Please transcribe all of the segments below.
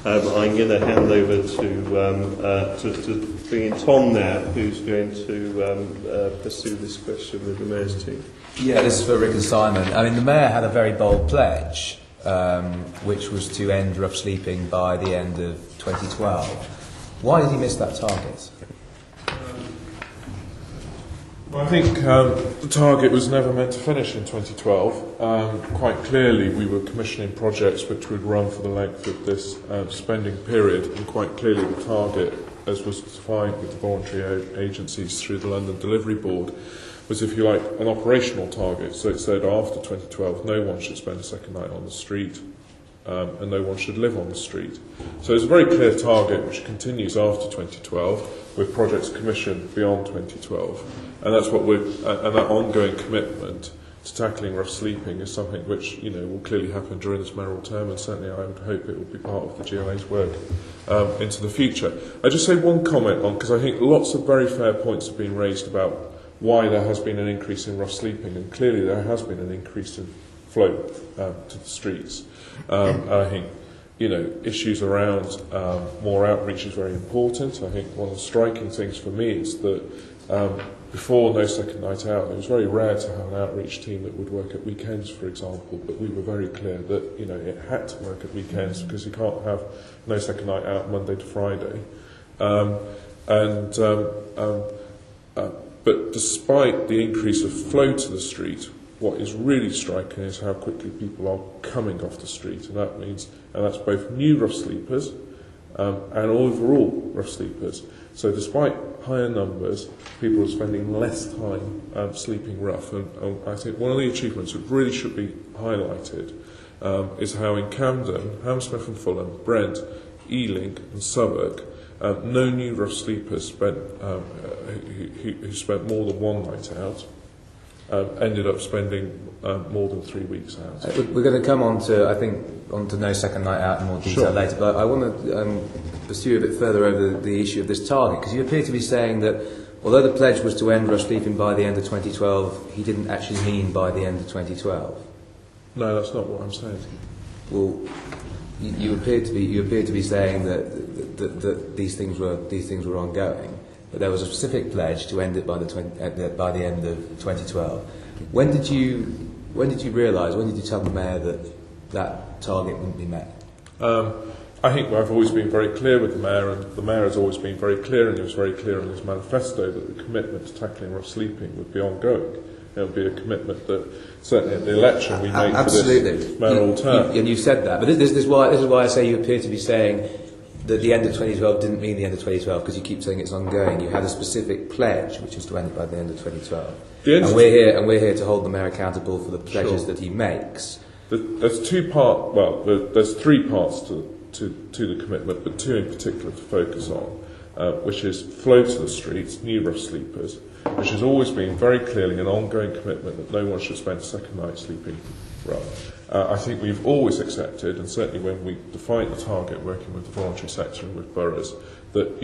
I'm going to hand over to bring in Tom now, who's going to pursue this question with the Mayor's team. Yeah, this is for Rick and Simon. I mean, the Mayor had a very bold pledge, which was to end rough sleeping by the end of 2012. Why did he miss that target? Well, I think the target was never meant to finish in 2012. Quite clearly, we were commissioning projects which would run for the length of this spending period, and quite clearly the target, as was defined with the voluntary agencies through the London Delivery Board, was, if you like, an operational target. So it said after 2012, no one should spend a second night on the street, and no one should live on the street. So it's a very clear target which continues after 2012, with projects commissioned beyond 2012. And that's what and that ongoing commitment to tackling rough sleeping is something which, will clearly happen during this mayoral term, and certainly I would hope it will be part of the GLA's work into the future. I just say one comment on, because I think lots of very fair points have been raised about why there has been an increase in rough sleeping, and clearly there has been an increase in flow to the streets. And I think, issues around more outreach is very important. I think one of the striking things for me is that before No Second Night Out, it was very rare to have an outreach team that would work at weekends, for example, but we were very clear that, it had to work at weekends because you can't have No Second Night Out Monday to Friday. But despite the increase of flow to the street, what is really striking is how quickly people are coming off the street, and that's both new rough sleepers and overall rough sleepers. So despite higher numbers, people are spending less time sleeping rough, and I think one of the achievements that really should be highlighted is how in Camden, Hammersmith and Fulham, Brent, Ealing and Southwark, no new rough sleepers who spent more than one night out ended up spending more than 3 weeks out. We're going to come on to No Second Night Out in more detail later, but I want to pursue a bit further over the issue of this target, because you appear to be saying that although the pledge was to end rough sleeping by the end of 2012, he didn't actually mean by the end of 2012. No, that's not what I'm saying. Well, you appear to be saying that these things were ongoing, but there was a specific pledge to end it by the end of 2012. When did you realise? When did you tell the Mayor that target wouldn't be met? I think I've always been very clear with the Mayor, and the Mayor has always been very clear, and he was very clear in his manifesto that the commitment to tackling rough sleeping would be ongoing. It would be a commitment that certainly at the election we made for this mayoral term. And you said that, but this is why I say you appear to be saying that the end of 2012 didn't mean the end of 2012, because you keep saying it's ongoing. You had a specific pledge, which is to end it by the end of 2012. And we're here to hold the Mayor accountable for the pledges that he makes. There's three parts to the commitment, but two in particular to focus on, which is flow to the streets, new rough sleepers, which has always been very clearly an ongoing commitment that no one should spend a second night sleeping rough. I think we've always accepted, and certainly when we defined the target working with the voluntary sector and with boroughs, that,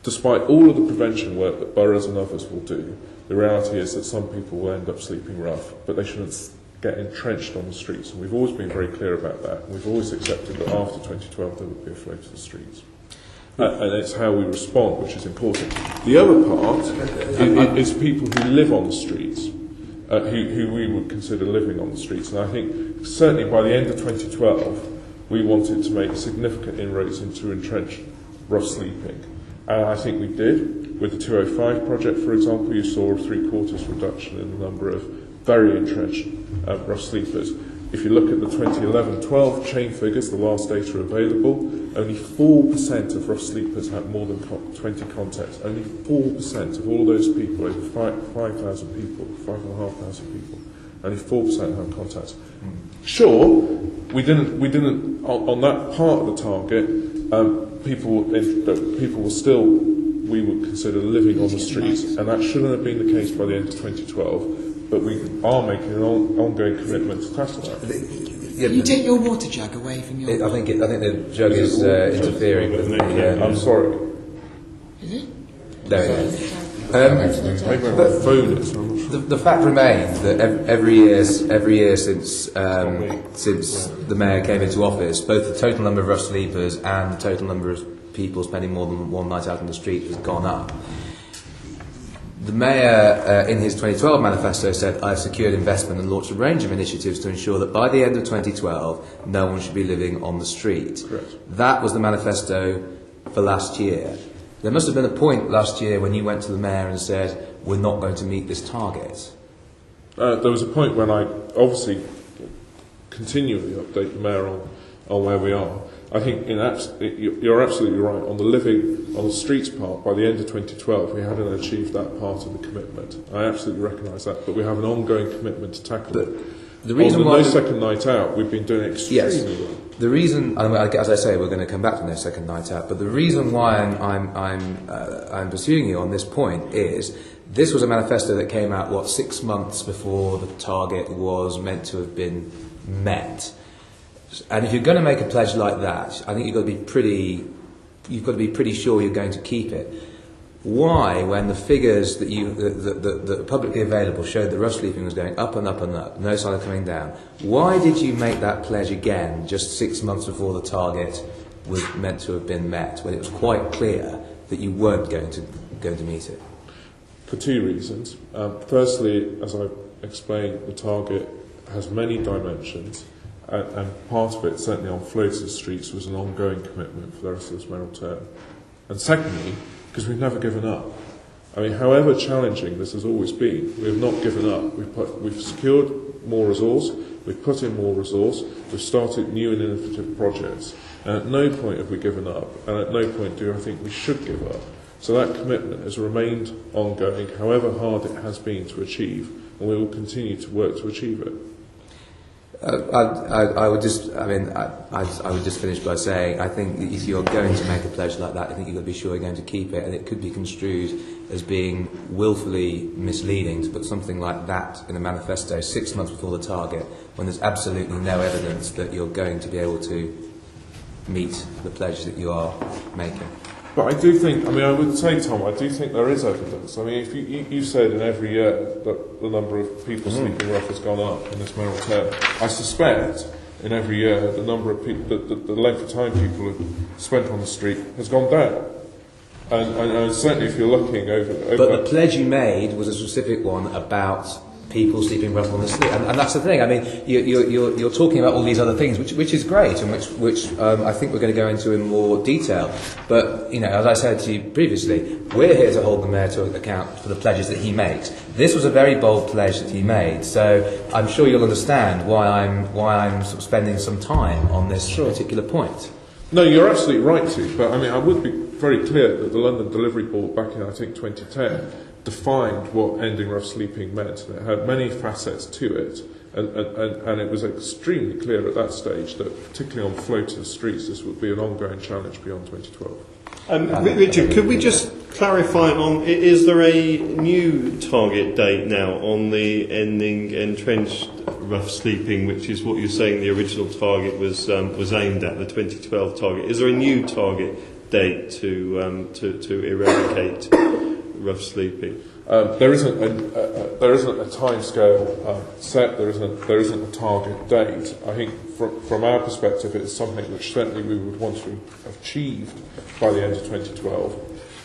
despite all of the prevention work that boroughs and others will do, the reality is that some people will end up sleeping rough, but they shouldn't get entrenched on the streets. And we've always been very clear about that. And we've always accepted that after 2012 there would be a flow to the streets. And it's how we respond, which is important. The other part is people who live on the streets, who we would consider living on the streets. And I think certainly by the end of 2012, we wanted to make significant inroads into entrenched rough sleeping. And I think we did. With the 205 project, for example, you saw a 3/4 reduction in the number of very entrenched rough sleepers. If you look at the 2011-12 chain figures, the last data available, only 4% of rough sleepers had more than 20 contacts. Only 4% of all those people, over 5,000 people, 5,500 people, only 4% had contacts. Sure, we didn't on that part of the target. People were still, we would consider, living on the streets, and that shouldn't have been the case by the end of 2012. But we are making an ongoing commitment to tackle that. Can you take your water jug away from your... I think the jug is interfering with the... I'm sorry. Is it? There it is. Maybe my phone is. I'm not sure. The fact remains that every year since the mayor came into office, both the total number of rough sleepers and the total number of people spending more than one night out on the street has gone up. The mayor, in his 2012 manifesto, said, "I've secured investment and launched a range of initiatives to ensure that by the end of 2012, no one should be living on the street." Correct. That was the manifesto for last year. There must have been a point last year when you went to the mayor and said, "We're not going to meet this target." There was a point when I obviously continually update the mayor on where we are. I think you're absolutely right. On the living on the streets part, by the end of 2012, we hadn't achieved that part of the commitment. I absolutely recognise that, but we have an ongoing commitment to tackle it. The reason on why No Second Night Out, we've been doing extremely well. The reason, as I say, we're going to come back to No Second Night Out, but the reason why I'm pursuing you on this point is this was a manifesto that came out 6 months before the target was meant to have been met. And if you're going to make a pledge like that, I think you've got to be pretty sure you're going to keep it. Why, when the figures that are publicly available showed that rough sleeping was going up and up and up, no sign of coming down, why did you make that pledge again just 6 months before the target was meant to have been met, when it was quite clear that you weren't going to meet it? For two reasons. Firstly, as I explained, the target has many dimensions. And part of it, certainly on floated streets, was an ongoing commitment for the rest of this mayoral term. And secondly, because we've never given up. I mean, however challenging this has always been, we have not given up. We've secured more resource, we've put in more resource, we've started new and innovative projects. And at no point have we given up, and at no point do I think we should give up. So that commitment has remained ongoing, however hard it has been to achieve, and we will continue to work to achieve it. I would just finish by saying I think that if you're going to make a pledge like that, I think you've got to be sure you're going to keep it, and it could be construed as being willfully misleading to put something like that in a manifesto 6 months before the target when there's absolutely no evidence that you're going to be able to meet the pledge that you are making. But I do think, I would say, Tom, I do think there is evidence. I mean, if you said in every year that the number of people sleeping rough has gone up in this mayoral term, I suspect in every year the number of people, the length of time people have spent on the street has gone down. And certainly if you're looking over... But the pledge you made was a specific one about people sleeping rough on the street, and that's the thing. I mean, you're talking about all these other things, which is great, and which I think we're going to go into in more detail. But as I said to you previously, we're here to hold the mayor to account for the pledges that he makes. This was a very bold pledge that he made, so I'm sure you'll understand why I'm sort of spending some time on this particular point. No, you're absolutely right to. But I would be very clear that the London Delivery Board back in 2010. Defined what ending rough sleeping meant, and it had many facets to it, and it was extremely clear at that stage that, particularly on floating streets, this would be an ongoing challenge beyond 2012. Richard, could we just clarify is there a new target date now on the ending entrenched rough sleeping, which is what you're saying the original target was aimed at, the 2012 target? Is there a new target date to eradicate rough sleeping? There isn't a timescale set. There isn't a target date. I think from our perspective, it's something which certainly we would want to have achieved by the end of 2012,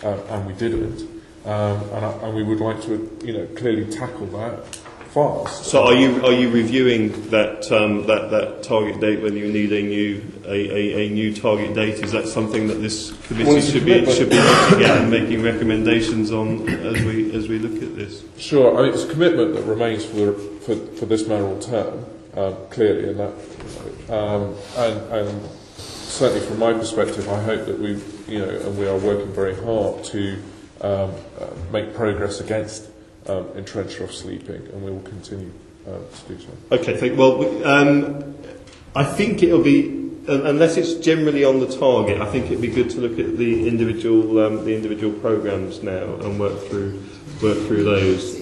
and we didn't. And we would like to, clearly tackle that fast. So are you reviewing that target date? Whether you need a new target date? Is that something that this committee should be looking at and making recommendations on as we look at this? Sure. It's a commitment that remains for this mayoral term, clearly, and that and certainly from my perspective, I hope that and we are working very hard to make progress against entrenched rough sleeping, and we will continue to do so. Okay, I think it'll be, unless it's generally on the target, I think it'd be good to look at the individual programmes now and work through those.